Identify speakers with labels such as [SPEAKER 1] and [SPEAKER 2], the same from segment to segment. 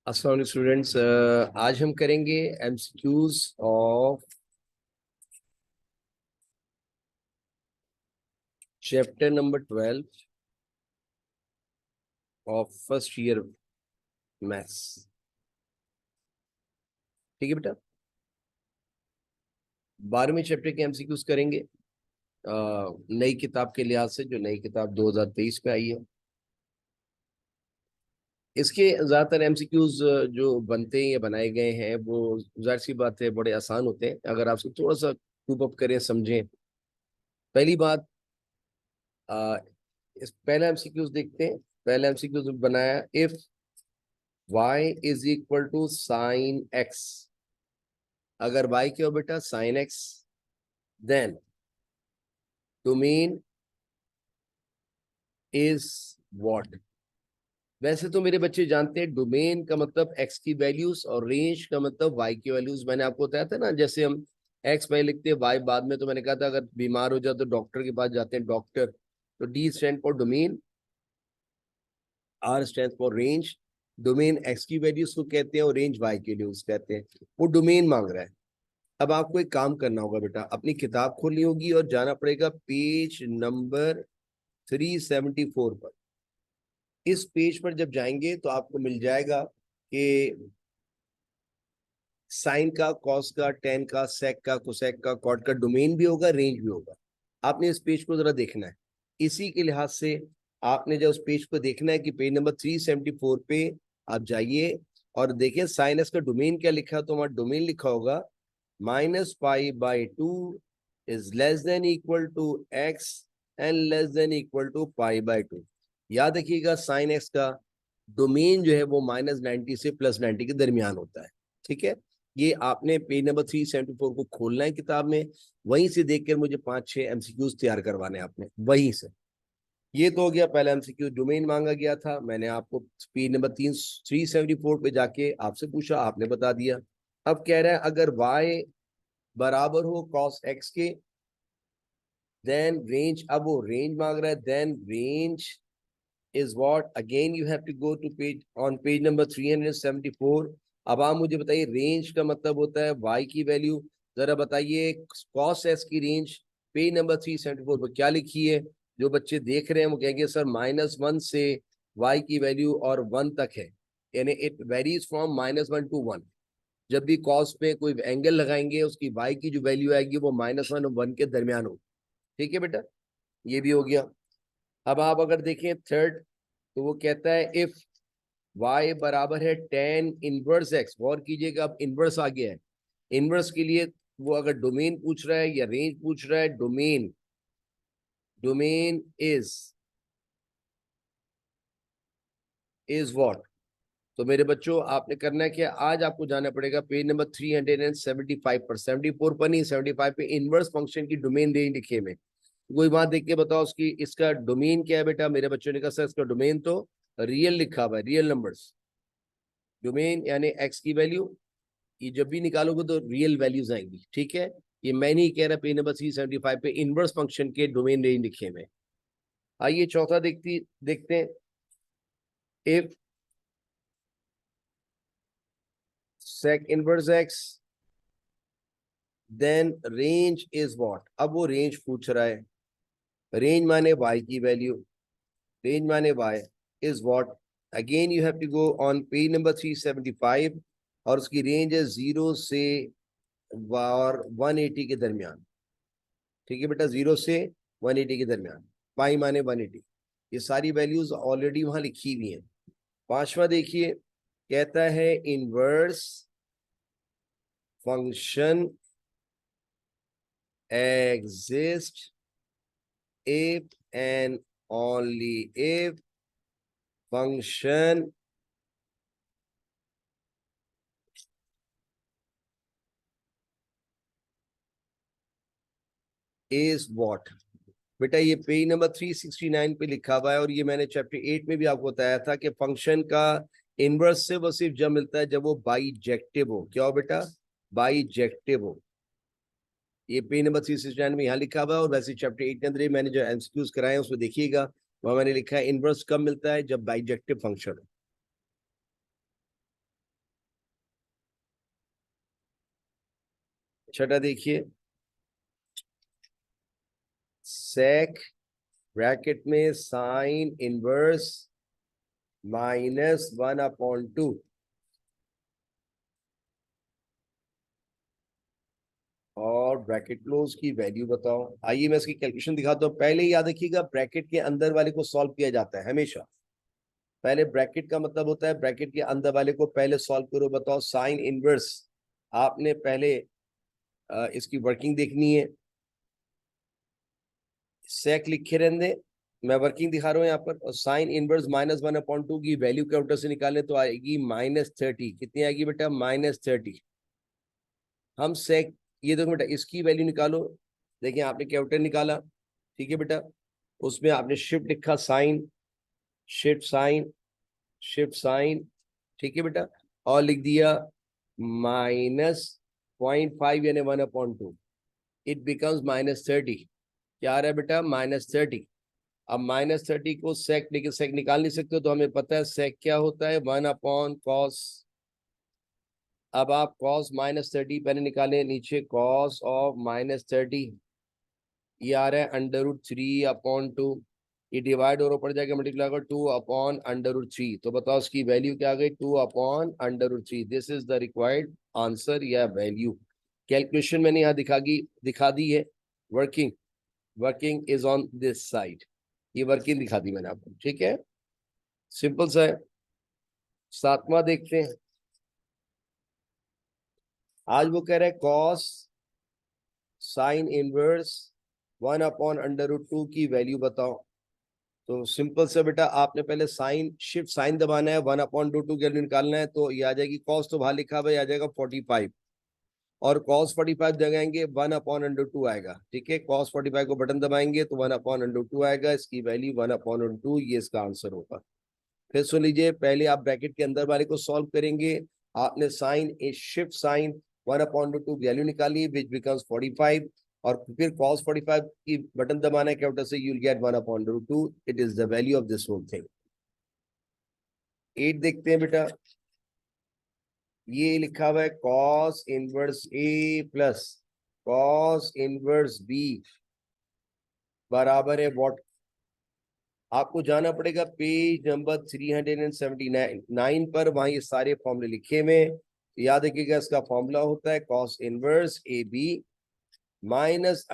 [SPEAKER 1] अस्सलाम स्टूडेंट्स, आज हम करेंगे MCQs of chapter number 12 of first year maths. ठीक है बेटा, 12वें चैप्टर के एमसीक्यूज करेंगे नई किताब के लिहाज से, जो नई किताब 2023 में आई है। इसके ज़्यादातर एमसीक्यूज जो बनते हैं या बनाए गए हैं वो जाहिर सी बात है बड़े आसान होते हैं अगर आप उसको थोड़ा सा कूप अप करें, समझें। पहली बात, इस पहला एमसीक्यूज देखते हैं। पहला एमसीक्यूज बनाया, if y is equal to sine x। अगर y क्या हो बेटा, sine x, then domain is what. वैसे तो मेरे बच्चे जानते हैं डोमेन का मतलब x की वैल्यूज और रेंज का मतलब y की वैल्यूज। मैंने आपको बताया था ना, जैसे हम x पहले लिखते हैं y बाद में, तो मैंने कहा था अगर बीमार हो जाए तो डॉक्टर के पास जाते हैं, डॉक्टर। तो d stand for domain, r stand for range. Domain x की वैल्यूज को कहते हैं और रेंज y की वैल्यूज कहते हैं। वो डोमेन मांग रहा है। अब आपको एक काम करना होगा बेटा, अपनी किताब खोलनी होगी और जाना पड़ेगा पेज नंबर 374 पर। इस पेज पर जब जाएंगे तो आपको मिल जाएगा कि साइन का, कॉस का, टेन का, सेक का, कोसेक का, कॉट का डोमेन भी होगा, रेंज भी होगा। आपने इस पेज को जरा देखना है। इसी के लिहाज से आपने जब उस पेज को देखना है कि पेज नंबर 374 पे आप जाइए और देखें साइन एस का डोमेन क्या लिखा है। तो हमारा डोमेन लिखा होगा -π/2 is less than equal to x and less than equal to π/2। याद रखिएगा साइन एक्स का डोमेन जो है वो -90 से +90 के दरमियान होता है। ठीक है, ये आपने पेज नंबर 374 को खोलना है किताब में। वहीं से देखकर मुझे 5-6 एमसीक्यूज तैयार करवाने आपने वहीं से। ये तो हो गया पहला एमसीक्यू, डोमेन मांगा गया था। मैंने आपको पेज नंबर 374 पे जाके आपसे पूछा, आपने बता दिया। अब कह रहा है अगर y बराबर हो cos x के, देन रेंज, अब वो रेंज मांग रहा है, then range is what, again you have to go to page, on page number 374। अब आप मुझे बताइए रेंज का मतलब होता है y की वैल्यू। जरा बताइए cos s की रेंज पेज नंबर 374 पर क्या लिखी है। जो बच्चे देख रहे हैं वो कहेंगे सर -1 से y की वैल्यू और 1 तक है, यानी इट वेरीज फ्रॉम -1 to 1। जब भी cos पे कोई एंगल लगाएंगे उसकी y की जो वैल्यू आएगी वो -1 और 1 के दरमियान होगी। ठीक है बेटा, ये भी हो गया। अब आप अगर देखें थर्ड, तो वो कहता है इफ y बराबर है tan इनवर्स x। गौर कीजिएगा, अब इनवर्स आ गया है। इनवर्स के लिए वो अगर डोमेन पूछ रहा है या रेंज पूछ रहा है, डोमेन, डोमेन इज व्हाट। तो मेरे बच्चों आपने करना है कि आज आपको जाना पड़ेगा पेज नंबर 375 पर, 74 पर नहीं, 75 पे इनवर्स फंक्शन की डोमेन रेंज लिखे में। कोई बात देख के बताओ उसकी, इसका डोमेन क्या है बेटा। मेरे बच्चों ने कहा सर इसका डोमेन तो रियल लिखा हुआ है, रियल नंबर्स। डोमेन यानी एक्स की वैल्यू, ये जब भी निकालोगे तो रियल वैल्यूज आएंगी। ठीक है, ये मैं नहीं कह रहा, पेज नंबर 375 पे इनवर्स फंक्शन के डोमेन रेंज लिखे में। आइए चौथा देखते हैं, if sec inverse x, then range is what. अब वो रेंज पूछ रहा है, रेंज माने y की वैल्यू, रेंज माने y is what. Again you have to go on page number 375 और उसकी रेंज है 0 से और 180 के दरमियान। ठीक है बेटा, 0 से 180 के दरमियान, पाई माने 180। ये सारी वैल्यूज ऑलरेडी वहां लिखी हुई हैं। पांचवा देखिए, कहता है inverse function exist if and only if function is what। बेटा ये पेज नंबर 369 पे लिखा हुआ है और ये मैंने चैप्टर 8 में भी आपको बताया था कि फंक्शन का इनवर्स से वो सिर्फ जब मिलता है जब वो बाईजेक्टिव हो। क्या हो बेटा, बाईजेक्टिव हो। ये पेज नंबर 369 में यहाँ लिखा हुआ है। और वैसे चैप्टर 8 के अंदर मैंने जो एमसीक्यूज कराए हैं उसमें देखिएगा, वहां मैंने लिखा है इनवर्स कब मिलता है, जब बाईजेक्टिव फंक्शन हो। छठा देखिए, सेक ब्रैकेट में साइन इनवर्स -1/2 और ब्रैकेट क्लोज की वैल्यू बताओ। आइए मैं इसकी कैलकुलेशन दिखाता हूँ। पहले याद रखिएगा ब्रैकेट के अंदर वाले को सॉल्व किया जाता है हमेशा। पहले ब्रैकेट का मतलब होता है ब्रैकेट के अंदर वाले को पहले सॉल्व करो। बताओ साइन इनवर्स, आपने पहले इसकी वर्किंग देखनी है। सेक लिखे रहने, मैं वर्किंग दिखा रहा हूँ यहाँ पर। और साइन इनवर्स -1/2 की वैल्यू कैलकुलेटर से निकालें तो आएगी -30। कितनी आएगी बेटा? -30। हम सेक, ये देखो बेटा, इसकी वैल्यू निकालो। देखिए आपने कैलकुलेटर निकाला, ठीक है बेटा। उसमें आपने शिफ्ट लिखा, sine, shift sine, shift sine, ठीक है बेटा। और लिख दिया -0.5 यानी 1/2। It becomes -30। क्या आ रहा है बेटा? -30। अब -30 को सेक, लेकिन सेक निकाल नहीं सकते, तो हमें पता है सेक क्या होता है, 1/cos। अब आप cos -30 पहले निकाले, नीचे cos ऑफ -30, ये आ रहा है √3/2। ये डिवाइड और ऊपर जाके मल्टीप्लाई कर 2/√3। तो बताओ इसकी वैल्यू क्या आ गई? 2/√3। This is the required answer या वैल्यू। कैलकुलेशन मैंने यहाँ दिखा दी है। Working, working is on this side. ये वर्किंग दिखा दी मैंने आपको, ठीक है। सिंपल सा है। सातवां देखते हैं। आज वो कह रहे हैं कॉस साइन इनवर्स 1/√2 की वैल्यू बताओ। तो सिंपल से बेटा, आपने पहले साइन, शिफ्ट साइन दबाना है, 1/√2 की वैल्यू निकालना है। तो ये आ जाएगी कॉस, तो बाहर लिखा हुआ आ जाएगा 45, और कॉस 45 दबाएंगे 1/√2 आएगा, ठीक है। कॉस 45 को बटन दबाएंगे तो 1/√2 आएगा। इसकी वैल्यू 1/2, ये इसका आंसर होगा। फिर सुन लीजिए, पहले आप ब्रैकेट के अंदर वाले को सॉल्व करेंगे। आपने साइन, शिफ्ट साइन 1/2 वैल्यू निकाली, विच बिकम्स 45, और फिर cos 45 की बटन दबाना है कैपिटल से, you will get 1/2। It is the value of this whole thing. 8 देखते हैं बेटा। ये लिखा हुआ है cos inverse A plus cos inverse B बराबर है व्हाट। आपको जाना पड़ेगा पेज नंबर 379 पर, वहां ये सारे फॉर्मूले लिखे हुए। याद रखिएगा, इसका फॉर्मूला होता है cos inverse AB -√1 -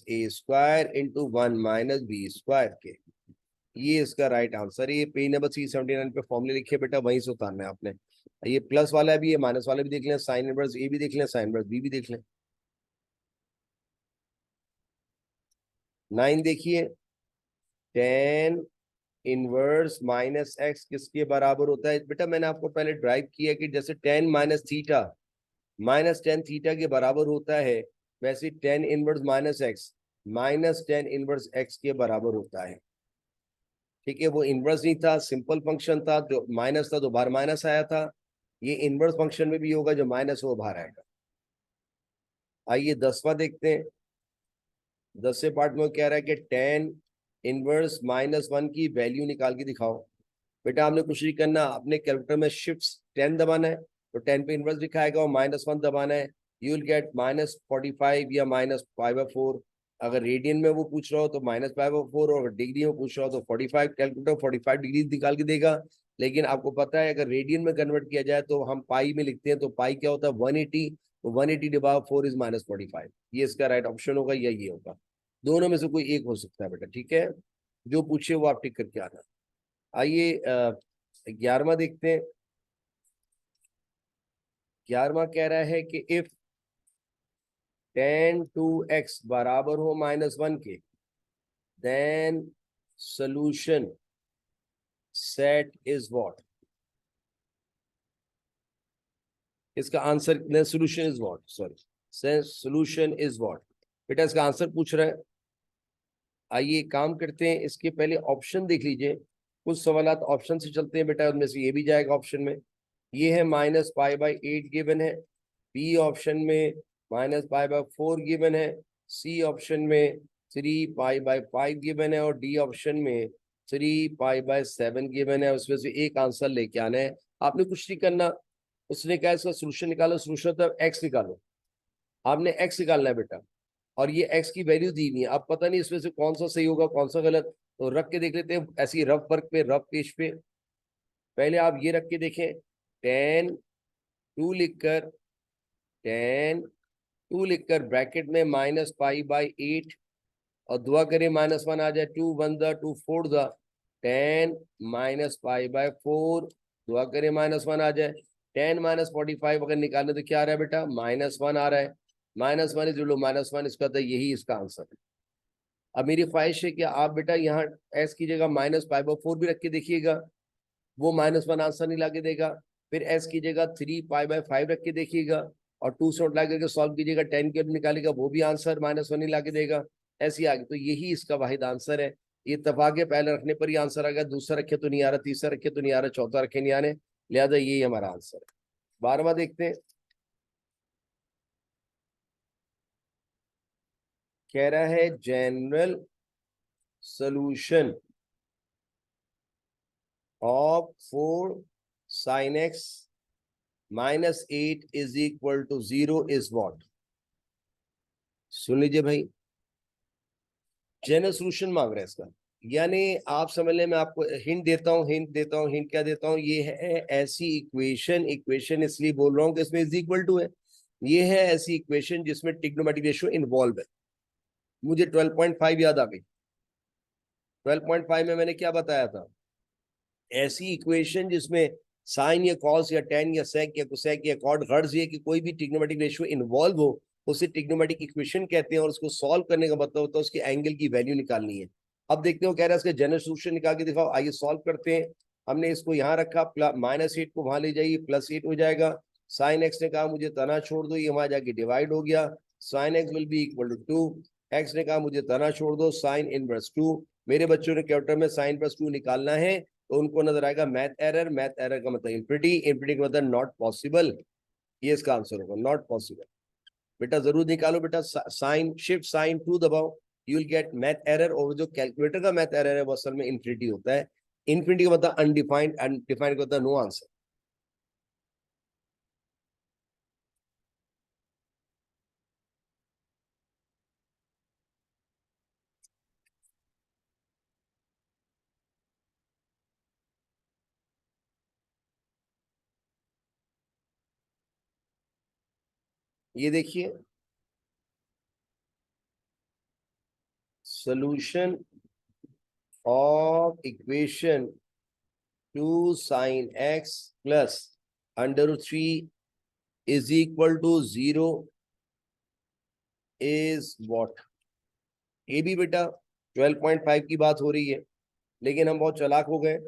[SPEAKER 1] A² × 1 - B² के। ये इसका राइट आंसर है। ये पेज नंबर 379 पे फॉर्मूले लिखे बेटा, वहीं से उतारना है आपने। ये प्लस वाला भी है, माइनस वाला भी देख लें, साइन इनवर्स ए भी देख लें, साइन इनवर्स बी भी देख लें। 9 देखिए, tan इनवर्स -x किसके बराबर होता है? बेटा मैंने आपको पहले ड्राइव किया कि जैसे tan -tan थीटा के बराबर होता है, वैसे tan inverse -x tan inverse x के बराबर होता है, ठीक है। वो इनवर्स नहीं था, सिंपल फंक्शन था, जो माइनस था तो बाहर माइनस आया था। ये इनवर्स फंक्शन में भी होगा, जो माइनस वो बाहर आएगा। आइए 10वां देखते हैं। 10वें पार्ट में कह रहा है कि tan इनवर्स -1 की वैल्यू निकाल के दिखाओ। बेटा आपने कुछ नहीं करना, अपने कैलकुलेटर में शिफ्ट 10 दबाना है, तो 10 पे इनवर्स दिखाएगा, और -1 दबाना है। यू विल गेट -45 या -π/4। अगर रेडियन में वो पूछ रहा हो तो -π/4, और डिग्री में पूछ रहा हो तो 45। कैलकुलेटर 45 डिग्री निकाल के देगा। लेकिन आपको पता है अगर रेडियन में कन्वर्ट किया जाए तो हम पाई में लिखते हैं, तो पाई क्या होता है? 180। तो 180/4 इज -45। ये इसका राइट ऑप्शन होगा या ये होगा। दोनों में से कोई एक हो सकता है बेटा, ठीक है। जो पूछे वो आप टिक करके आना। आइए 11वां देखते हैं। 11वां कह रहा है कि इफ tan 2x बराबर हो -1 के, then solution set is what. इसका answer, solution is what, sorry, solution is what. बेटा इसका आंसर पूछ रहा है। आइए काम करते हैं, इसके पहले ऑप्शन देख लीजिए। कुछ सवाल ऑप्शन से चलते हैं बेटा, उनमें से ये भी जाएगा ऑप्शन में। ये है -π/8 गिवन है, बी ऑप्शन में -π/4 गिवन है, सी ऑप्शन में 3π/5 गिवन है, और डी ऑप्शन में 3π/7 गिवन है। उसमें से एक आंसर लेके आना है। आपने कुछ नहीं करना, उसने कहा इसका सोल्यूशन निकालो, सोल्यूशन मतलब एक्स निकालो। आपने एक्स निकालना है बेटा, और ये एक्स की वैल्यू दी हुई है। अब पता नहीं इसमें से कौन सा सही होगा कौन सा गलत, तो रख के देख लेते हैं ऐसी रफ वर्क पे, रफ पेज पे। पहले आप ये रख के देखें, 10 2 लिखकर, 10 2 लिखकर ब्रैकेट में -π/8, और दुआ करें -1 आ जाए, 2 1 2 4 10 -π/4, दुआ करें -1 आ जाए। 10 -45 अगर निकालें तो क्या आ रहा है बेटा, -1 आ रहा है। -1 इज -1, इसका तो यही इसका आंसर है। अब मेरी ख्वाहिश है कि आप बेटा यहाँ एस की जगह -π/4 भी रख के देखिएगा, वो -1 आंसर नहीं लाके देगा। फिर एस की जगह 3π/5 रख के देखिएगा, और 2 से ला करके सॉल्व कीजिएगा, 10 निकालेगा, वो भी आंसर -1 नहीं लाके देगा। ऐसे आगे, तो यही इसका वाहिद आंसर है। ये इत्तेफाक पहले रखने पर ही आंसर आ गया, दूसरा रखे तो नहीं आ रहा, तीसरा रखे तो नहीं आ रहा, चौथा रखे नहीं आ रहे, लिहाजा यही हमारा आंसर है। 12वां देखते हैं, कह रहा है general solution of 4 sin x -8 is equal to 0 is what. सुन लीजिए भाई, जनरल सोल्यूशन मांग रहा है इसका, यानी आप समझ लें, मैं आपको हिंट देता हूँ, हिंट क्या देता हूँ, ये है ऐसी इक्वेशन, इक्वेशन इसलिए बोल रहा हूँ कि इसमें इज इक्वल टू है। ये है ऐसी इक्वेशन जिसमें ट्रिग्नोमेट्रिक रेशियो इन्वॉल्व है। मुझे 12.5 याद आ गई। 12.5 में मैंने क्या बताया था, ऐसी इक्वेशन जिसमें साइन या कॉस या टेन या सेक या कोसेक या कॉट, गर्ज ये कि कोई भी ट्रिग्नोमेट्रिक रेशियो इन्वॉल्व हो, उसे ट्रिग्नोमेट्रिक इक्वेशन कहते हैं, और उसको सॉल्व करने का मतलब होता है उसके एंगल की वैल्यू निकालनी है। अब देखते हो, कह रहा है इसका जनरल सोल्यूशन निकाल के दिखाओ, आइए सॉल्व करते हैं। हमने इसको यहाँ रखा, -8 को वहां ले जाइए, +8 हो जाएगा। साइन एक्स ने कहा मुझे तना छोड़ दो, ये वहां जाके डिवाइड हो गया, sine x will be equal to 2। X ने कहा मुझे तना छोड़ दो, साइन इनवर्स 2। मेरे बच्चों ने कैलकुलेटर में साइन प्लस 2 निकालना है, तो उनको नजर आएगा मैथ एरर, मैथ एरर का मतलब इनफिनिटी, इनफिनिटी का मतलब नॉट पॉसिबल। ये इसका आंसर होगा, नॉट पॉसिबल। बेटा जरूर निकालो बेटा, साइन, शिफ्ट साइन 2 दबाओ, you will gate math error. और जो कैलकुलेटर का मैथ एरर है वो असल में इनफिनिटी होता है। इनफिनिटी का मतलब अनडिफाइंड, अनडिफाइंड का मतलब नो आंसर। ये देखिए, solution of equation 2 sin x plus √3 is equal to 0 is what. ये भी बेटा 12.5 की बात हो रही है, लेकिन हम बहुत चालाक हो गए,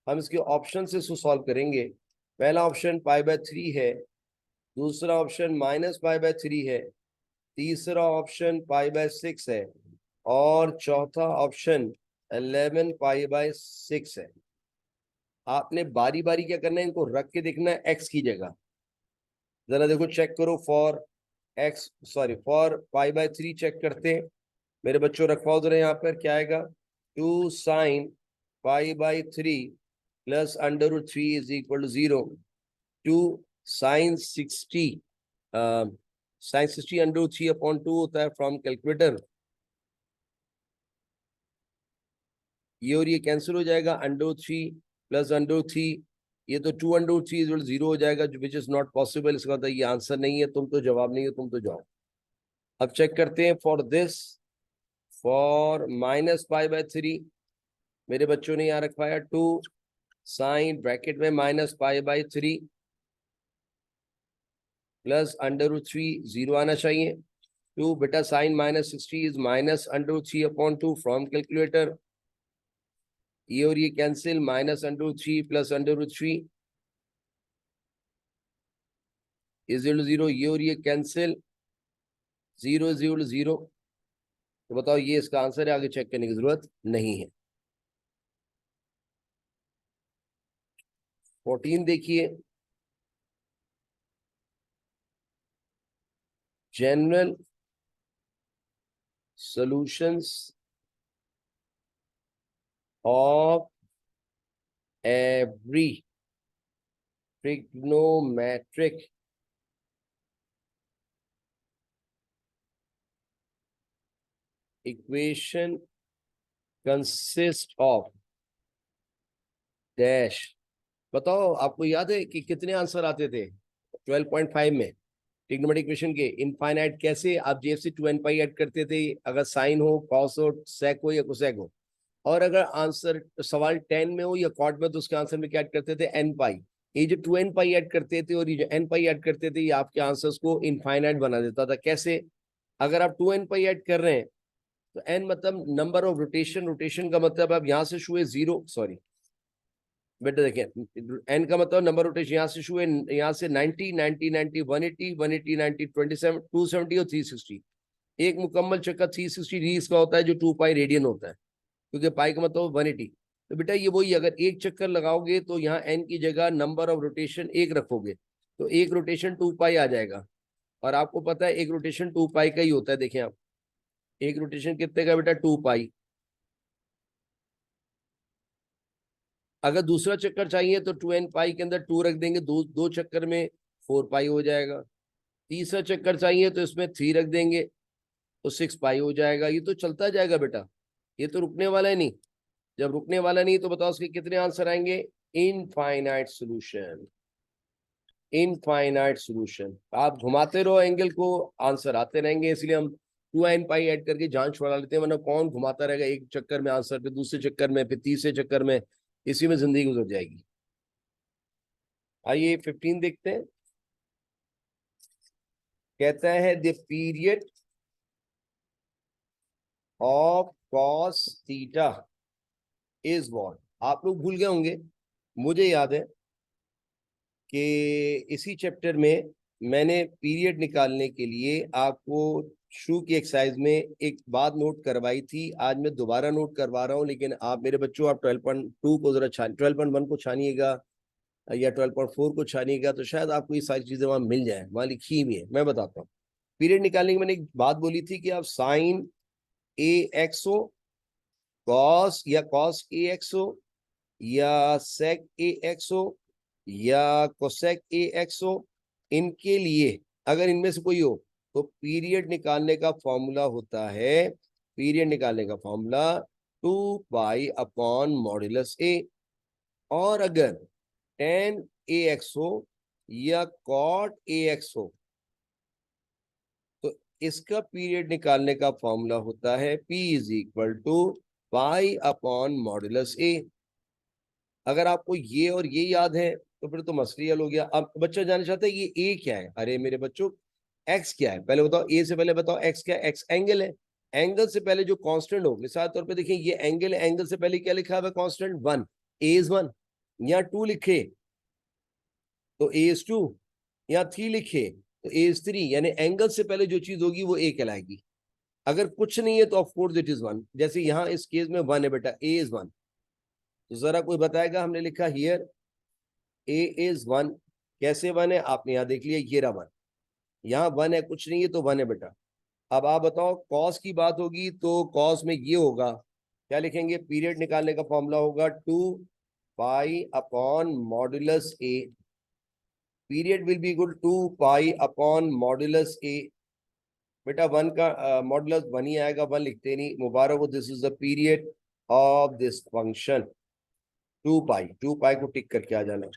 [SPEAKER 1] हम इसके ऑप्शन से इसको सॉल्व करेंगे। पहला ऑप्शन π/3 है, दूसरा ऑप्शन -π/3 है, तीसरा ऑप्शन π/6 है, और चौथा ऑप्शन 11π/6 है। आपने बारी बारी क्या करना है, इनको रख के देखना है एक्स की जगह। जरा देखो, चेक करो, for x, sorry for π/3 check करते हैं। मेरे बच्चों रखवाओ जरा, यहाँ पर क्या आएगा, 2 sin π/3 plus √3 is equal to 0। 2 sin 60, sin 60 √3 upon 2 होता है फ्रॉम कैलकुलेटर। ये और ये कैंसिल हो जाएगा, √3 प्लस √3, ये तो 2 √3 इज 0 हो जाएगा, विच इज नॉट पॉसिबल। इसका मतलब ये आंसर नहीं है, तुम तो जवाब नहीं है, तुम तो जाओ। अब चेक करते हैं फॉर दिस, फॉर -π/3, मेरे बच्चों ने यहाँ रखवाया 2 साइन ब्रैकेट में -π/3 प्लस √3, 0 आना चाहिए। 2 बेटा sine -60 is -√3 upon 2 from calculator. ये और ये कैंसिल, -√3 प्लस √3 इज 0, ये और ये कैंसिल, 0 0 0। तो बताओ ये इसका आंसर है, आगे चेक करने की जरूरत नहीं है। 14 देखिए, general solutions of every trigonometric equation consist of dash. बताओ, आपको याद है कि कितने आंसर आते थे 12.5 में ट्रिग्नोमेट्रिक इक्वेशन के? इनफाइनाइट कैसे आप जेब से 2n पाई ऐड करते थे, अगर साइन हो, कॉस हो, सेक हो या कोसेक हो। और अगर आंसर सवाल 10 में हो या कॉट में तो उसके आंसर में क्या ऐड करते थे? एन पाई। ये जो 2n पाई ऐड करते थे और ये जो n पाई ऐड करते थे, ये आपके आंसर्स को इनफाइनाइट बना देता था। कैसे? अगर आप 2n पाई ऐड कर रहे हैं तो n मतलब नंबर ऑफ रोटेशन, रोटेशन का मतलब अब यहाँ से शुरू है 0, सॉरी बेटा देखिए, n का मतलब नंबर रोटेशन, यहाँ से शुरू है, यहाँ से 90 90 90 180 180 90 27 270 और 360। एक मुकम्मल चक्कर 360 डिग्री का होता है जो 2 पाई रेडियन होता है, क्योंकि पाई का मतलब 180। तो बेटा ये वही, अगर एक चक्कर लगाओगे तो यहाँ n की जगह नंबर ऑफ रोटेशन एक रखोगे तो एक रोटेशन 2 पाई आ जाएगा। और आपको पता है एक रोटेशन 2 पाई का ही होता है। देखें आप, एक रोटेशन कितने का बेटा? 2 पाई। अगर दूसरा चक्कर चाहिए तो 2n पाई के अंदर 2 रख देंगे, दो दो चक्कर में 4 पाई हो जाएगा। तीसरा चक्कर चाहिए तो इसमें 3 रख देंगे तो 6 पाई हो जाएगा। ये तो चलता जाएगा बेटा, ये तो रुकने वाला है नहीं। जब रुकने वाला नहीं तो बताओ उसके कितने आंसर आएंगे? Infinite solution, infinite solution. आप घुमाते रहो एंगल को, आंसर आते रहेंगे। इसलिए हम 2n पाई ऐड करके जान छुड़ा लेते हैं, वरना कौन घुमाता रहेगा एक चक्कर में आंसर, फिर दूसरे चक्कर में, फिर तीसरे चक्कर में, इसी में जिंदगी गुजर जाएगी। आइए 15 देखते हैं। कहता है the period of cos theta is what. आप लोग भूल गए होंगे, मुझे याद है कि इसी चैप्टर में मैंने पीरियड निकालने के लिए आपको शुरू की एक्सरसाइज में एक बात नोट करवाई थी। आज मैं दोबारा नोट करवा रहा हूँ, लेकिन आप मेरे बच्चों, आप 12.2 को जरा 12.1 को छानिएगा या 12.4 को छानिएगा तो शायद आपको ये सारी चीजें वहां मिल जाए, वहां लिखी हुई है। मैं बताता हूँ। पीरियड निकालने की मैंने एक बात बोली थी कि आप साइन ए एक्स हो, कॉस या कॉस ए एक्स हो, या सेक ए एक्स हो, या कोसेक ए एक्स हो, इनके लिए अगर इनमें से कोई हो तो पीरियड निकालने का फॉर्मूला होता है, पीरियड निकालने का फॉर्मूला 2 पाई अपॉन मॉड्यूलस ए। और अगर टेन ए एक्स हो या कॉट ए एक्स हो तो इसका पीरियड निकालने का फॉर्मूला होता है P is equal to pi upon modulus a. अगर आपको ये और ये याद है तो फिर तो मसली हल हो गया। अब बच्चा जानना चाहता है ये ए क्या है। अरे मेरे बच्चों, एक्स क्या है पहले बताओ, ए से पहले बताओ एक्स क्या है। एक्स एंगल है। एंगल से पहले जो कांस्टेंट हो, मिसाल तौर पे देखिए ये एंगल है, एंगल से पहले क्या लिखा हुआ है? Constant 1, A is 1। या 2 लिखे तो ए इज 2, या 3 लिखे तो ए इज 3। यानी एंगल से पहले जो चीज होगी वो ए कहलाएगी। अगर कुछ नहीं है तो ऑफ कोर्स इट इज 1। जैसे यहाँ इस केस में 1 है बेटा, ए इज 1। तो जरा कोई बताएगा, हमने लिखा हियर ए इज 1, कैसे 1 है? आपने यहाँ देख लिया, ये रहा 1। यहाँ 1 है, कुछ नहीं है तो 1 है बेटा। अब आप बताओ, कॉस की बात होगी तो कॉस में ये होगा, क्या लिखेंगे? पीरियड निकालने का फॉर्मूला होगा 2 pi upon modulus a. Period will be equal 2 pi upon modulus a. बेटा 1 का मॉड्यूलस 1 ही आएगा, 1 लिखते नहीं। मुबारक हो, this is the period of this function. 2 पाई, 2 पाई को टिक करके आ जाना।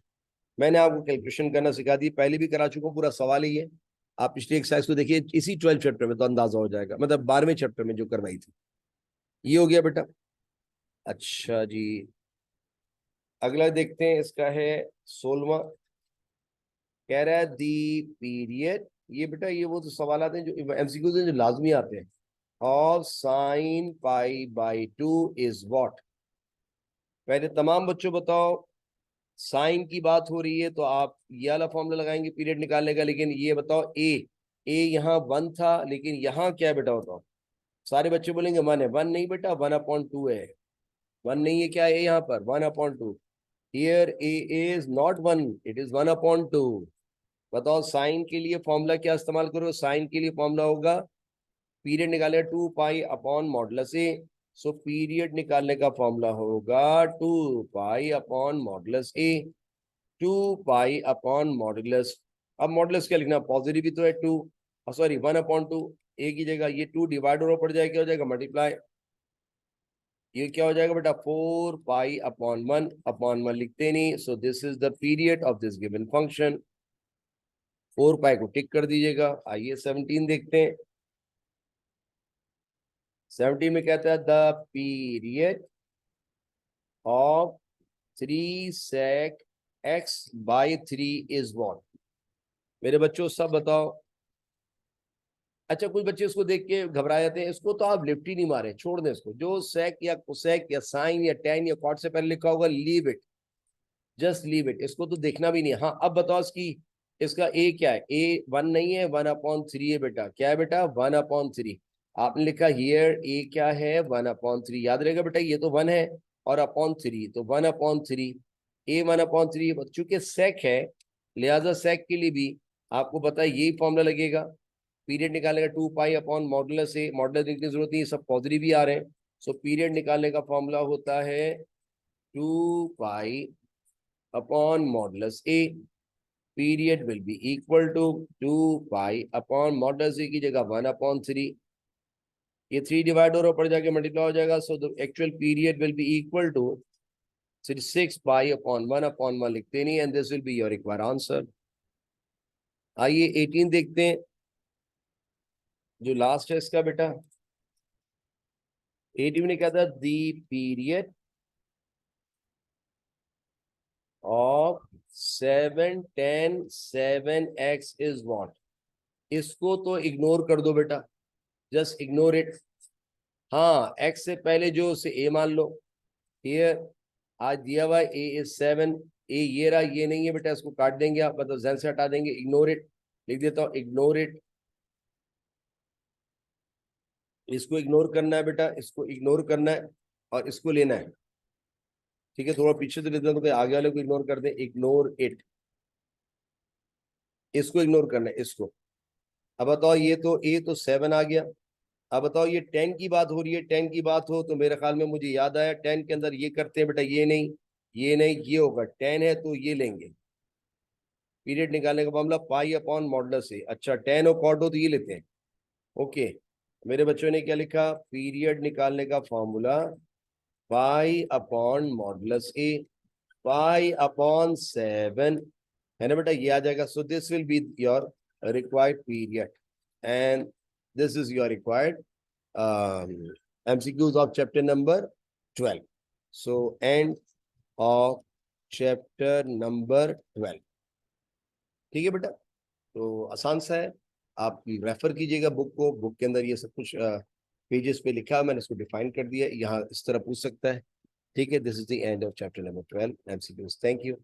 [SPEAKER 1] मैंने आपको कैलकुलेशन करना सिखा दी, पहले भी करा चुका हूं, पूरा सवाल ही है। आप पिछले एक्सरसाइज को देखिए, इसी 12 चैप्टर में तो अंदाजा हो जाएगा, मतलब 12वें चैप्टर में जो करवाई थी। ये हो गया बेटा। अच्छा जी, अगला देखते हैं, इसका है 16वां। कह रहा है दी पीरियड, ये बेटा ये वो तो सवाल आते हैं जो एमसीक्यूज हैं, जो लाजमी आते हैं। Of sine pi by 2 is what. पहले तमाम बच्चों बताओ, साइन की बात हो रही है तो आप ये वाला फॉर्मूला लगाएंगे पीरियड निकालने का। लेकिन ये बताओ, ए यहाँ 1 था, लेकिन यहाँ क्या है बेटा बताओ? सारे बच्चे बोलेंगे 1 है। 1 नहीं बेटा, 1/2 है। 1 नहीं है, क्या है यहाँ पर? 1/2। Here A is not 1, it is 1/2। बताओ साइन के लिए फॉर्मूला क्या इस्तेमाल करो? साइन के लिए फॉर्मूला होगा, पीरियड निकाले 2 पाई अपॉन मॉडुलस ए। सो पीरियड निकालने का फॉर्मूला होगा 2 पाई अपॉन मॉडुलस ए। 2 पाई अपॉन मॉडुलस। अब मॉडुलस क्या लिखना, पॉजिटिव भी तो है 2, सॉरी 1/2, ए की जगह ये 2 डिवाइड और पड़ जाएगा, क्या हो जाएगा मल्टीप्लाई, ये क्या हो जाएगा बेटा 4 पाई अपॉन 1 लिखते नहीं, so this is the period of this given function. 4 पाई को टिक कर दीजिएगा। आइए 17 देखते हैं। 17 में कहता है the period of 3 sec x/3 is what. मेरे बच्चों सब बताओ। अच्छा कुछ बच्चे इसको देख के घबरा जाते हैं, इसको तो आप लिफ्ट ही नहीं मारे, छोड़ दें इसको। जो सेक या कोसेक या साइन या टेन या कॉट से पहले लिखा होगा leave it, just leave it, इसको तो देखना भी नहीं। हाँ अब बताओ इसकी, इसका ए क्या है, ए 1 नहीं है, 1/3 है बेटा। क्या है बेटा 1/3। आपने लिखा हियर ए क्या है 1/3, याद रहेगा बेटा ये तो 1 है और अपॉन 3, तो 1/3 ए 1/3। चूंकि सेक है लिहाजा सेक के लिए भी आपको पता है यही फॉर्मूला लगेगा। पीरियड निकालने का 2 पाई अपॉन मॉडुलस से, मॉडुलस लिखने की जरूरत नहीं, सब पॉजिटिव ही आ रहे हैं। सो पीरियड निकालने का फॉर्मूला होता है 2 pi upon modulus a. Period will be equal to 2 pi upon modulus a की जगह 1/3, ये 3 डिवाइड और ऊपर जाके मल्टीप्लाई हो जाएगा। So the actual period will be equal to 6 pi upon 1/1 लिखते नहीं, and this will be your required answer. आइए 18 देखते हैं, जो लास्ट है इसका बेटा। 18 ने कहा था दी period of 7 10 7x is what. इसको तो इग्नोर कर दो बेटा, जस्ट इग्नोर इट। हाँ x से पहले जो उसे a मान लो। हियर आज दिया हुआ a इज 7, a ये रहा, ये नहीं है बेटा, इसको काट देंगे आप, मतलब जन से हटा देंगे, इग्नोर इट। लिख देता हूँ इग्नोर इट, इसको इग्नोर करना है बेटा, इसको इग्नोर करना है और इसको लेना है। ठीक है थोड़ा पीछे से लेते हैं तो आगे वाले को इग्नोर कर दें, इग्नोर इट, इसको इग्नोर करना है इसको। अब बताओ ये तो ए तो 7 आ गया। अब बताओ ये 10 की बात हो रही है, 10 की बात हो तो मेरे ख्याल में मुझे याद आया 10 के अंदर ये करते हैं बेटा, ये नहीं ये नहीं, ये होगा 10 है तो ये लेंगे। पीरियड निकालने का मामला पाई अपॉन मॉडुलस से। अच्छा 10 और कॉट हो तो ये लेते हैं। ओके मेरे बच्चों ने क्या लिखा, पीरियड निकालने का फॉर्मूला पाई अपॉन मॉडुलस ए, पाई अपॉन 7 है ना बेटा, ये आ जाएगा। So this will be your required period and this is your required MCQs of chapter number 12. So end of chapter number 12. ठीक है बेटा, तो आसान सा है, आप रेफर कीजिएगा बुक को, बुक के अंदर ये सब कुछ पेजेस पे लिखा है, मैंने इसको डिफाइन कर दिया, यहाँ इस तरह पूछ सकता है। ठीक है, this is the end of chapter number 12 MCQs। Thank you.